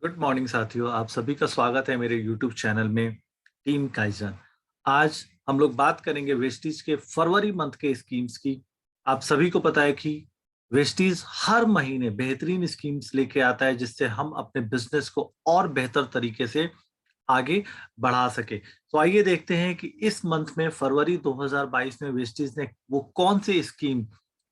Good morning साथियों, आप सभी का स्वागत है मेरे यूट्यूब चैनल में टीम काइजन। आज हम लोग बात करेंगे वेस्टीज के फरवरी मंथ के स्कीम्स की। आप सभी को पता है कि वेस्टीज हर महीने बेहतरीन स्कीम्स लेके आता है जिससे हम अपने बिजनेस को और बेहतर तरीके से आगे बढ़ा सके। तो आइए देखते हैं कि इस मंथ में फरवरी 2022 में वेस्टीज ने वो कौन सी स्कीम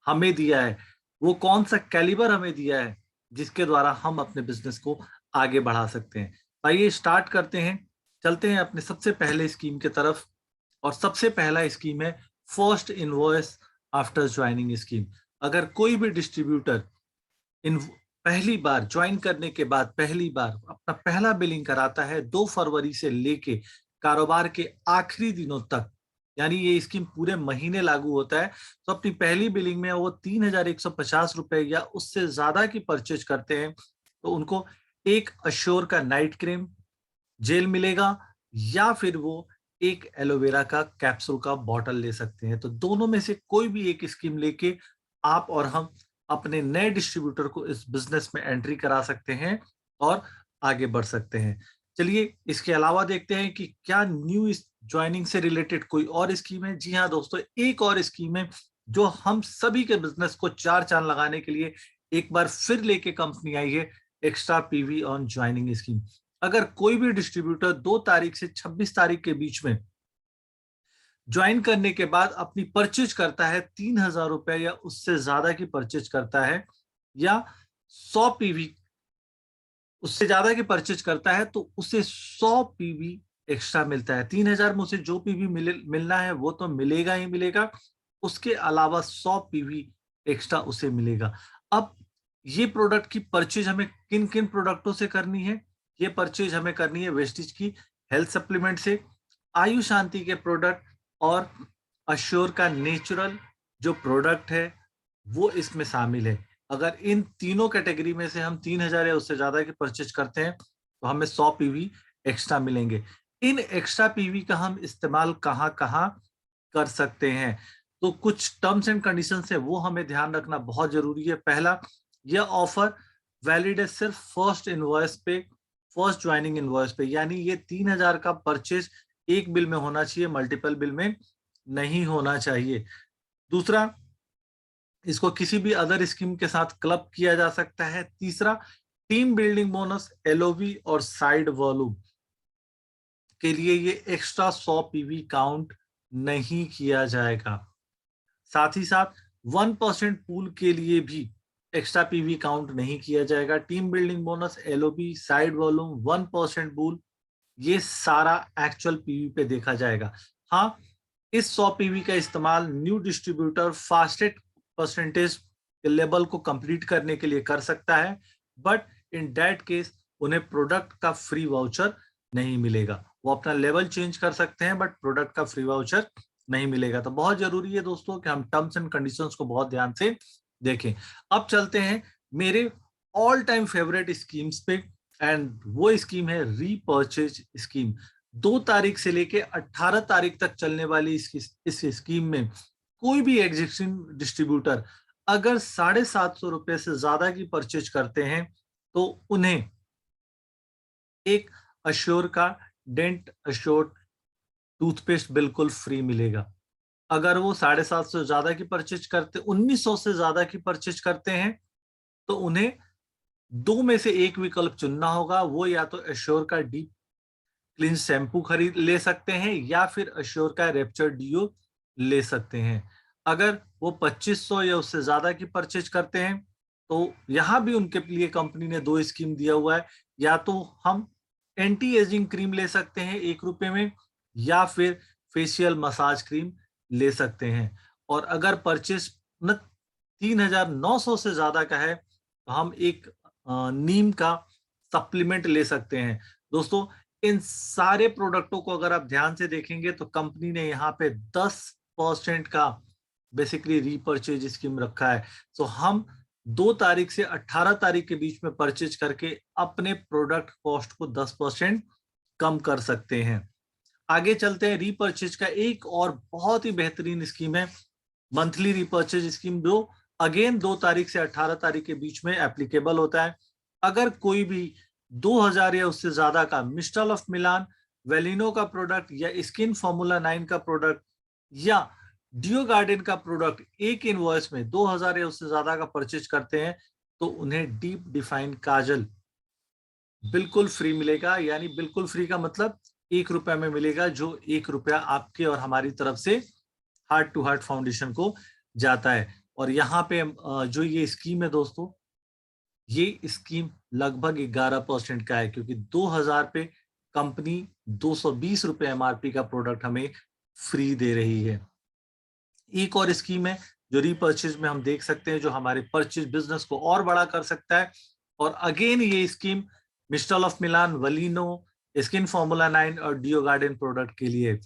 हमें दिया है, वो कौन सा कैलिबर हमें दिया है जिसके द्वारा हम अपने बिजनेस को आगे बढ़ा सकते हैं। आइए स्टार्ट करते हैं, चलते हैं अपने सबसे पहले स्कीम की तरफ। और सबसे पहला स्कीम है first invoice after joining scheme. अगर कोई भी डिस्ट्रीब्यूटर इन पहली बार ज्वाइन करने के बाद पहली बार अपना पहला बिलिंग कराता है 2 फरवरी से लेके कारोबार के आखिरी दिनों तक, यानी ये स्कीम पूरे महीने लागू होता है। तो अपनी पहली बिलिंग में वो 3,150 रुपए या उससे ज्यादा की परचेज करते हैं तो उनको एक अश्योर का नाइट क्रीम जेल मिलेगा, या फिर वो एक एलोवेरा का कैप्सूल का बॉटल ले सकते हैं। तो दोनों में से कोई भी एक स्कीम लेके आप और हम अपने नए डिस्ट्रीब्यूटर को इस बिजनेस में एंट्री करा सकते हैं और आगे बढ़ सकते हैं। चलिए इसके अलावा देखते हैं कि क्या न्यू ज्वाइनिंग से रिलेटेड कोई और स्कीम है। जी हाँ दोस्तों, एक और स्कीम है जो हम सभी के बिजनेस को चार चांद लगाने के लिए एक बार फिर लेके कंपनी आई है, extra PV on joining scheme. अगर कोई भी डिस्ट्रीब्यूटर 2 तारीख से 26 तारीख के बीच में ज्वाइन करने के बाद अपनी परचेज करता है, 3,000 रुपए या उससे ज्यादा की परचेज करता है, या 100 पीवी उससे ज्यादा की परचेज करता है तो उसे 100 पीवी एक्स्ट्रा मिलता है। 3,000 में उसे जो पीवी मिलना है वो तो मिलेगा ही मिलेगा, उसके अलावा 100 पीवी एक्स्ट्रा उसे मिलेगा। अब ये प्रोडक्ट की परचेज हमें किन किन प्रोडक्टों से करनी है? ये परचेज हमें करनी है वेस्टिज की हेल्थ सप्लीमेंट से, आयु शांति के प्रोडक्ट और अश्योर का नेचुरल जो प्रोडक्ट है वो इसमें शामिल है। अगर इन तीनों कैटेगरी में से हम 3,000 या उससे ज्यादा की परचेज करते हैं तो हमें 100 पीवी एक्स्ट्रा मिलेंगे। इन एक्स्ट्रा पीवी का हम इस्तेमाल कहाँ कहाँ कर सकते हैं? तो कुछ टर्म्स एंड कंडीशन है वो हमें ध्यान रखना बहुत जरूरी है। पहला, यह ऑफर वैलिड है सिर्फ फर्स्ट इनवॉइस पे, फर्स्ट ज्वाइनिंग इनवॉइस पे, यानी ये 3,000 का परचेज एक बिल में होना चाहिए, मल्टीपल बिल में नहीं होना चाहिए। दूसरा, इसको किसी भी अदर स्कीम के साथ क्लब किया जा सकता है। तीसरा, टीम बिल्डिंग बोनस, एलओवी और साइड वॉल्यूम के लिए ये एक्स्ट्रा 100 पीवी काउंट नहीं किया जाएगा। साथ ही साथ 1% पूल के लिए भी एक्स्ट्रा पीवी काउंट नहीं किया जाएगा। Team building bonus, LOB, side volume, 1% pool, ये सारा एक्चुअल पीवी पे देखा जाएगा। हाँ, इस 100 पीवी का इस्तेमाल new distributor fastest percentage level को कंप्लीट करने के लिए कर सकता है, बट इन दैट केस उन्हें प्रोडक्ट का फ्री वाउचर नहीं मिलेगा। वो अपना लेवल चेंज कर सकते हैं बट प्रोडक्ट का फ्री वाउचर नहीं मिलेगा। तो बहुत जरूरी है दोस्तों कि हम टर्म्स एंड कंडीशंस को बहुत ध्यान से देखें। अब चलते हैं मेरे ऑल टाइम फेवरेट स्कीम्स पे, एंड वो स्कीम है रीपर्चेज स्कीम। 2 तारीख से लेके 18 तारीख तक चलने वाली इस स्कीम में कोई भी एग्जिस्टिंग डिस्ट्रीब्यूटर अगर 750 रुपए से ज्यादा की परचेज करते हैं तो उन्हें एक अश्योर का डेंट अश्योर टूथपेस्ट बिल्कुल फ्री मिलेगा। अगर वो 750 से ज्यादा की परचेज करते 1,900 से ज्यादा की परचेज करते हैं तो उन्हें दो में से एक विकल्प चुनना होगा। वो या तो एश्योर का डीप क्लींस शैम्पू खरीद ले सकते हैं या फिर अश्योर का रेप्चर डीओ ले सकते हैं। अगर वो 2,500 या उससे ज्यादा की परचेज करते हैं तो यहाँ भी उनके लिए कंपनी ने 2 स्कीम दिया हुआ है। या तो हम एंटी एजिंग क्रीम ले सकते हैं 1 रुपए में, या फिर फेशियल मसाज क्रीम ले सकते हैं। और अगर परचेज न 3,900 से ज्यादा का है तो हम एक नीम का सप्लीमेंट ले सकते हैं। दोस्तों, इन सारे प्रोडक्टों को अगर आप ध्यान से देखेंगे तो कंपनी ने यहाँ पे 10% का बेसिकली रीपर्चेज स्कीम रखा है। तो हम 2 तारीख से 18 तारीख के बीच में परचेज करके अपने प्रोडक्ट कॉस्ट को 10% कम कर सकते हैं। आगे चलते हैं, रीपर्चेज का एक और बहुत ही बेहतरीन स्कीम है मंथली रिपर्चेज स्कीम, जो अगेन 2 तारीख से 18 तारीख के बीच में एप्लीकेबल होता है। अगर कोई भी 2000 या उससे ज्यादा का मिस्टल ऑफ मिलान, वेलिनो का प्रोडक्ट या स्किन फॉर्मूला 9 का प्रोडक्ट या डियो गार्डन का प्रोडक्ट एक इनवॉइस में 2000 या उससे ज्यादा का परचेज करते हैं तो उन्हें डीप डिफाइन काजल बिल्कुल फ्री मिलेगा। यानी बिल्कुल फ्री का मतलब 1 रुपया में मिलेगा, जो 1 रुपया आपके और हमारी तरफ से हार्ट टू हार्ट फाउंडेशन को जाता है। और यहाँ पे जो ये स्कीम है दोस्तों, ये स्कीम लगभग 11% का है, क्योंकि 2000 पे कंपनी 220 रुपए एमआरपी का प्रोडक्ट हमें फ्री दे रही है। एक और स्कीम है जो रीपर्चेज में हम देख सकते हैं, जो हमारे परचेज बिजनेस को और बड़ा कर सकता है। और अगेन ये स्कीम मिस्टल ऑफ मिलान, वलीनो, स्किन फॉर्मूला 9 और डियो गार्डन प्रोडक्ट के लिए।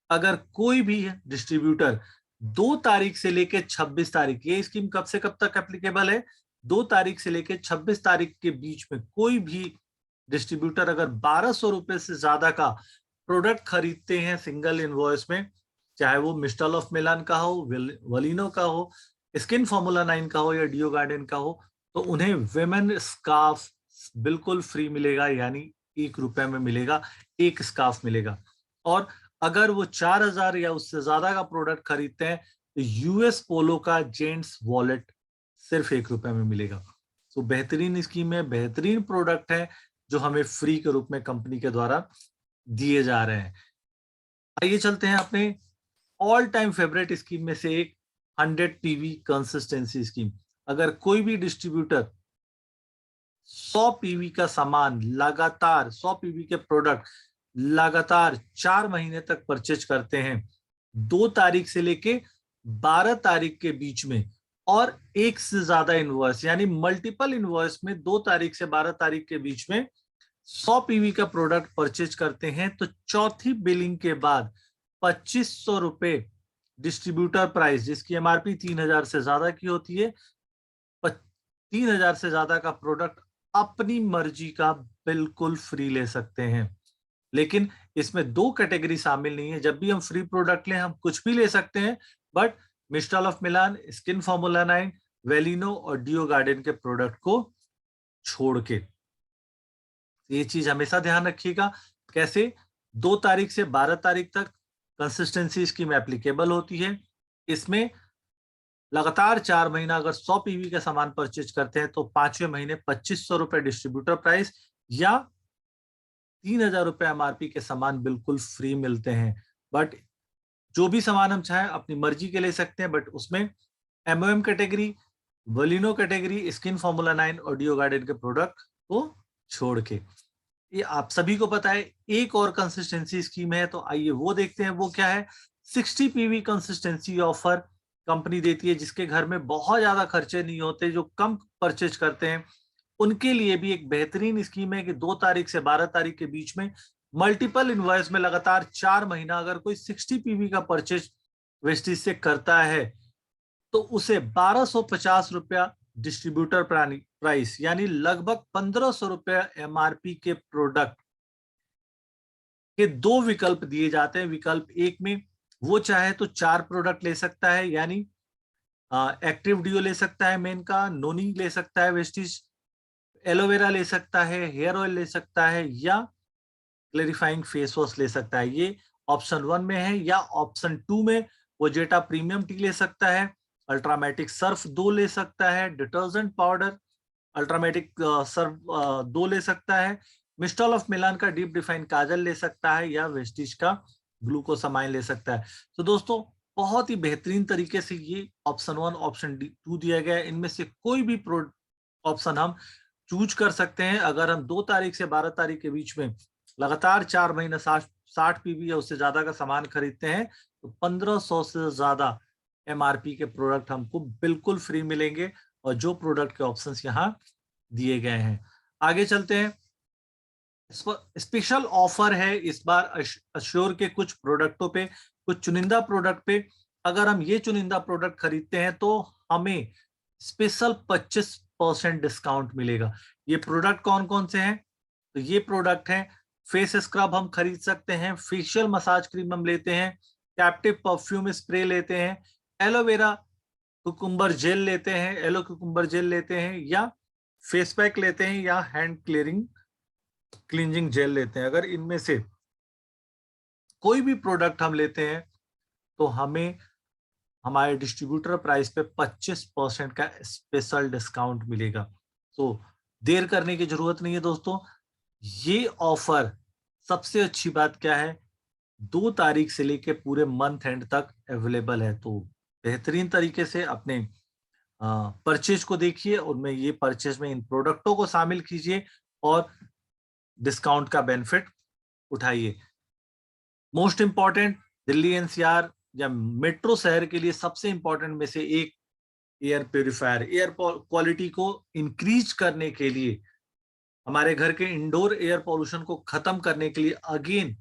अगर कोई भी डिस्ट्रीब्यूटर 2 तारीख से लेकर 26 तारीख, ये स्कीम कब से कब तक एप्लीकेबल है? 2 तारीख से लेकर 26 तारीख के बीच में कोई भी डिस्ट्रीब्यूटर अगर 1200 रुपए से ज्यादा का प्रोडक्ट खरीदते हैं सिंगल इनवॉइस में, चाहे वो मिस्टल ऑफ मिलान का हो, वलीनो का हो, स्किन फॉर्मूला 9 का हो या डियो गार्डन का हो, तो उन्हें विमेन स्कार्फ बिल्कुल फ्री मिलेगा। यानी 1 रुपए में मिलेगा, एक स्कार्फ मिलेगा। और अगर वो 4000 या उससे ज्यादा का प्रोडक्ट खरीदते हैं तो यूएस पोलो का जेंट्स वॉलेट सिर्फ 1 रुपए में मिलेगा। तो बेहतरीन स्कीम है, बेहतरीन प्रोडक्ट है जो हमें फ्री के रूप में कंपनी के द्वारा दिए जा रहे हैं। आइए चलते हैं अपने ऑल टाइम फेवरेट स्कीम में से एक, 100 पीवी कंसिस्टेंसी स्कीम। अगर कोई भी डिस्ट्रीब्यूटर 100 पीवी का सामान लगातार, 100 पीवी के प्रोडक्ट लगातार 4 महीने तक परचेज करते हैं 2 तारीख से लेके 12 तारीख के बीच में, और एक से ज्यादा इनवॉइस यानी मल्टीपल इनवॉइस में 2 तारीख से 12 तारीख के बीच में 100 पीवी का प्रोडक्ट परचेज करते हैं, तो चौथी बिलिंग के बाद 2500 रुपए डिस्ट्रीब्यूटर प्राइस, जिसकी एमआरपी 3000 से ज्यादा की होती है, 3000 से ज्यादा का प्रोडक्ट अपनी मर्जी का बिल्कुल फ्री ले सकते हैं। लेकिन इसमें 2 कैटेगरी शामिल नहीं है। जब भी हम फ्री प्रोडक्ट लें हम कुछ भी ले सकते हैं, बट मिस्टल ऑफ मिलान, स्किन फॉर्मूला 9, वेलिनो और डियो गार्डन के प्रोडक्ट को छोड़ के। ये चीज हमेशा ध्यान रखिएगा। कैसे? 2 तारीख से 12 तारीख तक कंसिस्टेंसी स्कीम एप्लीकेबल होती है। इसमें लगातार 4 महीना अगर 100 पीवी का सामान परचेज करते हैं तो 5वें महीने 2500 रुपए डिस्ट्रीब्यूटर प्राइस या 3000 रुपए एमआरपी के सामान बिल्कुल फ्री मिलते हैं। बट जो भी सामान हम चाहें अपनी मर्जी के ले सकते हैं, बट उसमें एमओएम कैटेगरी, वलिनो कैटेगरी, स्किन फॉर्मूला 9 और डियो गार्डन के प्रोडक्ट को छोड़ के। ये आप सभी को पता है। एक और कंसिस्टेंसी स्कीम है, तो आइए वो देखते हैं वो क्या है। 60 पीवी कंसिस्टेंसी ऑफर कंपनी देती है, जिसके घर में बहुत ज्यादा खर्चे नहीं होते, जो कम परचेज करते हैं उनके लिए भी एक बेहतरीन स्कीम है कि 2 तारीख से 12 तारीख के बीच में मल्टीपल इनवॉइस में लगातार 4 महीना अगर कोई 60 पीवी का परचेज वेस्टीज से करता है तो उसे 1250 रुपया डिस्ट्रीब्यूटर प्राइस यानी लगभग 1500 रुपया एमआरपी के प्रोडक्ट के 2 विकल्प दिए जाते हैं। विकल्प 1 में वो चाहे तो 4 प्रोडक्ट ले सकता है, यानी एक्टिव डिओ ले सकता है मेन का, नोनी ले सकता है वेस्टीज, एलोवेरा ले सकता है, हेयर ऑयल ले सकता है या क्लेरिफाइंग फेस वॉश ले सकता है। ये ऑप्शन 1 में है। या ऑप्शन 2 में वो जेटा प्रीमियम टी ले सकता है, अल्ट्रामेटिक सर्फ 2 ले सकता है, डिटर्जेंट पाउडर अल्ट्रामेटिक सर्फ 2 ले सकता है, मिस्टल ऑफ मिलान का डीप डिफाइन काजल ले सकता है या वेस्टीज का ग्लूकोसामाइन ले सकता है। तो दोस्तों बहुत ही बेहतरीन तरीके से ये ऑप्शन 1 ऑप्शन 2 दिया गया है। इनमें से कोई भी ऑप्शन हम चूज कर सकते हैं। अगर हम 2 तारीख से 12 तारीख के बीच में लगातार 4 महीने 60 पीवी या उससे ज्यादा का सामान खरीदते हैं तो 1500 से ज्यादा एमआरपी के प्रोडक्ट हमको बिल्कुल फ्री मिलेंगे, और जो प्रोडक्ट के ऑप्शंस यहाँ दिए गए हैं। आगे चलते हैं। स्पेशल ऑफर है इस बार अश्योर के कुछ प्रोडक्टों पे, कुछ चुनिंदा प्रोडक्ट पे। अगर हम ये चुनिंदा प्रोडक्ट खरीदते हैं तो हमें स्पेशल 25% डिस्काउंट मिलेगा। ये प्रोडक्ट कौन कौन से हैं? तो ये प्रोडक्ट हैं, फेस स्क्रब हम खरीद सकते हैं, फेशियल मसाज क्रीम हम लेते हैं, कैप्टिव परफ्यूम स्प्रे लेते हैं, एलोवेरा कुकुम्बर जेल लेते हैं, या फेस पैक लेते हैं, या हैंड क्लियरिंग क्लींजिंग जेल लेते हैं, अगर इनमें से कोई भी प्रोडक्ट हम लेते हैं तो हमें हमारे डिस्ट्रीब्यूटर प्राइस पे 25% का स्पेशल डिस्काउंट मिलेगा। तो देर करने की जरूरत नहीं है दोस्तों। ये ऑफर, सबसे अच्छी बात क्या है, 2 तारीख से लेके पूरे मंथ एंड तक अवेलेबल है। तो बेहतरीन तरीके से अपने परचेज को देखिए, उनमें ये परचेज में इन प्रोडक्टों को शामिल कीजिए और डिस्काउंट का बेनिफिट उठाइए। मोस्ट इंपॉर्टेंट, दिल्ली एनसीआर या मेट्रो शहर के लिए सबसे इंपॉर्टेंट में से एक एयर प्योरीफायर, एयर क्वालिटी को इंक्रीज करने के लिए, हमारे घर के इंडोर एयर पॉल्यूशन को खत्म करने के लिए अगेन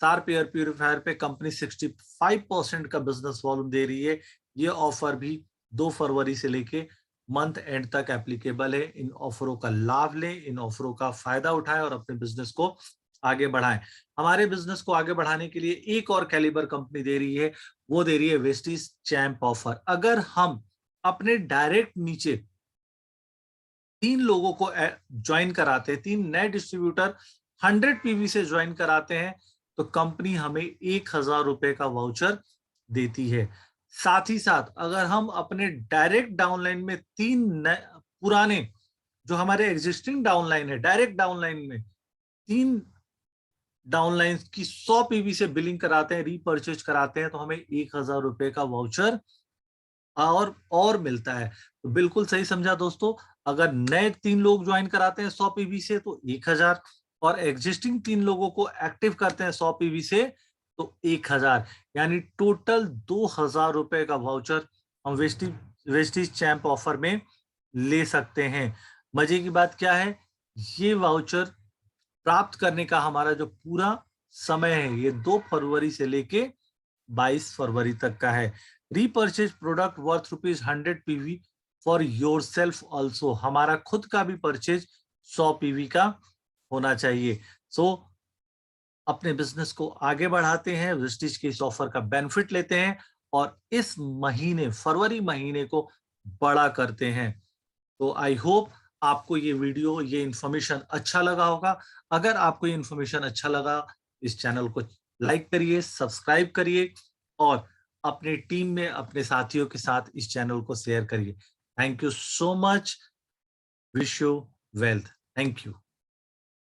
शार्प एयर प्योरीफायर पे कंपनी 65% का बिजनेस वॉल्यूम दे रही है। ये ऑफर भी 2 फरवरी से लेके मंथ एंड तक एप्लीकेबल है। इन ऑफरों का लाभ लें, इन ऑफरों का फायदा उठाएं और अपने बिजनेस को आगे बढ़ाएं। हमारे बिजनेस को आगे बढ़ाने के लिए एक और कैलिबर कंपनी दे रही है, वो दे रही है वेस्टीज चैंप ऑफर। अगर हम अपने डायरेक्ट नीचे 3 लोगों को ज्वाइन कराते हैं, 3 नए डिस्ट्रीब्यूटर 100 पीवी से ज्वाइन कराते हैं, तो कंपनी हमें 1000 रुपए का वाउचर देती है। साथ ही साथ अगर हम अपने डायरेक्ट डाउनलाइन में 3 पुराने, जो हमारे एग्जिस्टिंग डाउनलाइन है, डायरेक्ट डाउनलाइन में 3 डाउनलाइन की 100 पीवी से बिलिंग कराते हैं, रीपर्चेज कराते हैं, तो हमें 1000 रुपए का वाउचर और मिलता है। तो बिल्कुल सही समझा दोस्तों। अगर नए 3 लोग ज्वाइन कराते हैं 100 पीवी से तो 1000, और एग्जिस्टिंग 3 लोगों को एक्टिव करते हैं 100 पीवी से तो 1000, यानी टोटल 2000 रुपए का वाउचर हम वेस्टीज चैंप ऑफर में ले सकते हैं। मजे की बात क्या है, ये वाउचर प्राप्त करने का हमारा जो पूरा समय है, ये 2 फरवरी से लेके 22 फरवरी तक का है। Repurchase product worth ₹100 PV for your self also. हमारा खुद का भी परचेज 100 पीवी का होना चाहिए। सो अपने बिजनेस को आगे बढ़ाते हैं, वेस्टीज के इस ऑफर का बेनिफिट लेते हैं और इस महीने, फरवरी महीने को बड़ा करते हैं। तो आई होप आपको ये वीडियो, ये इंफॉर्मेशन अच्छा लगा होगा। अगर आपको ये इंफॉर्मेशन अच्छा लगा, इस चैनल को लाइक करिए, सब्सक्राइब करिए और अपने टीम में अपने साथियों के साथ इस चैनल को शेयर करिए। Thank you so much. Wish you wealth. Thank you.